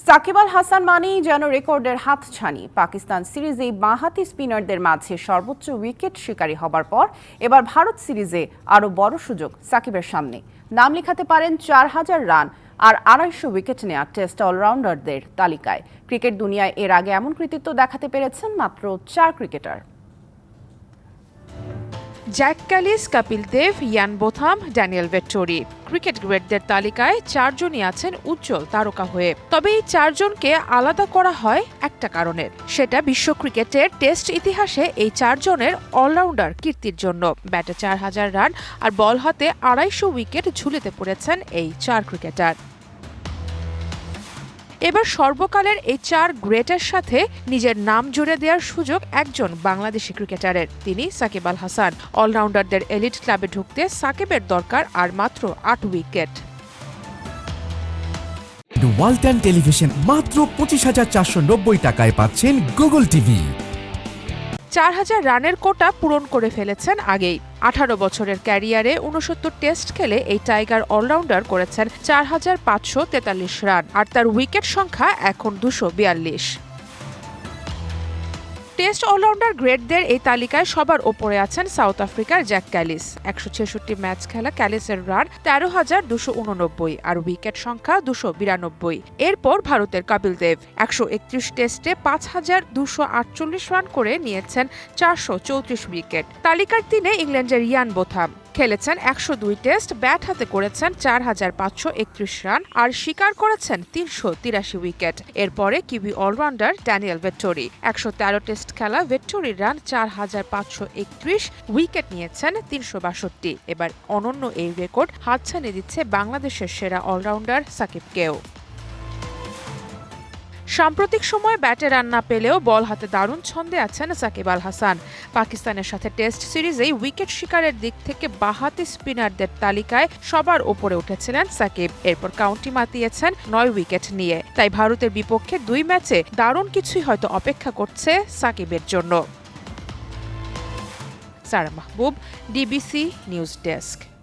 সাকিব আল হাসান মানেই যেন রেকর্ডের হাতছানি। পাকিস্তান সিরিজে বাঁহাতি স্পিনারদের মাঝে সর্বোচ্চ উইকেট শিকারী হবার পর এবার ভারত সিরিজে আরও বড় সুযোগ সাকিবের সামনে। নাম লেখাতে পারেন ৪,০০০ রান আর ২৫০ উইকেট নেওয়া টেস্ট অলরাউন্ডারদের তালিকায়। ক্রিকেট দুনিয়ায় এর আগে এমন কৃতিত্ব দেখাতে পেরেছেন মাত্র ৪ cricketer. Jacques Kallis, Kapil Dev, Ian Botham, Daniel Vettori. Cricket গ্রেটদের তালিকায় ৪ জনই আছেন উজ্জ্বল তারকা হয়ে। তবে এই ৪ জনকে আলাদা করা হয় একটা কারণে, সেটা বিশ্ব ক্রিকেটের টেস্ট ইতিহাসে এই ৪ জনের অলরাউন্ডার কীর্তির জন্য। ব্যাটে ৪,০০০ রান আর বল হাতে ২৫০ উইকেট ঝুলিতে পড়েছেন এই ৪ ক্রিকেটার। এবার সর্বকালের এই ৪ গ্রেটের সাথে নিজের নাম জুড়ে দেওয়ার সুযোগ একজন বাংলাদেশি ক্রিকেটারের, তিনি সাকিব আল হাসান। অলরাউন্ডারদের এলিট ক্লাবে ঢুকতে সাকিবের দরকার আর মাত্র ৮ উইকেট। ওয়ালটন টেলিভিশন মাত্র ২৫,৪৯০ টাকায় পাচ্ছেন গুগল টিভি। ৪,০০০ রানের কোটা পূরণ করে ফেলেছেন আগেই। ১৮ বছরের ক্যারিয়ারে ৬৯ টেস্ট খেলে এই টাইগার অলরাউন্ডার করেছেন ৪,৫৪৩ রান আর তার উইকেট সংখ্যা এখন ২৪২। টেস্ট অলরাউন্ডার গ্রেটদের এই তালিকায় সবার ওপরে আছেন সাউথ আফ্রিকার জ্যাক ক্যালিস। ১৬৬ ম্যাচ খেলা ক্যালিসের রান ১৩,২৮৯ আর উইকেট সংখ্যা ২৯২। এরপর ভারতের কপিল দেব ১৩১ টেস্টে ৫,২৪৮ রান করে নিয়েছেন ৪৩৪ উইকেট। তালিকার ৩-এ ইংল্যান্ডের ইয়ান বোথাম খেলেছেন ১০২ টেস্ট, ব্যাট হাতে করেছেন ৪,৫৩১ রান আর শিকার করেছেন ৩৮৩ উইকেট। এরপরে কিউবি অলরাউন্ডার ড্যানিয়েল ভেট্টোরি ১১৩ টেস্ট খেলা ভেট্টোরির রান ৪,৫৩১, উইকেট নিয়েছেন ৩৬২। এবার অনন্য এই রেকর্ড হাতছানি দিচ্ছে বাংলাদেশের সেরা অলরাউন্ডার সাকিবকেও। সাম্প্রতিক সময়ে ব্যাটে রান না পেলেও বল হাতে দারুণ ছন্দে আছেন সাকিব আল হাসান। পাকিস্তানের সাথে টেস্ট সিরিজেই উইকেট শিকারের দিক থেকে বাঁহাতি স্পিনারদের তালিকায় সবার ওপরে উঠেছিলেন সাকিব। এরপর কাউন্টি মাতিয়েছেন ৯ উইকেট নিয়ে। তাই ভারতের বিপক্ষে ২ ম্যাচে দারুণ কিছুই হয়তো অপেক্ষা করছে সাকিবের জন্য। সারা মাহবুব, ডিবিসি নিউজ ডেস্ক।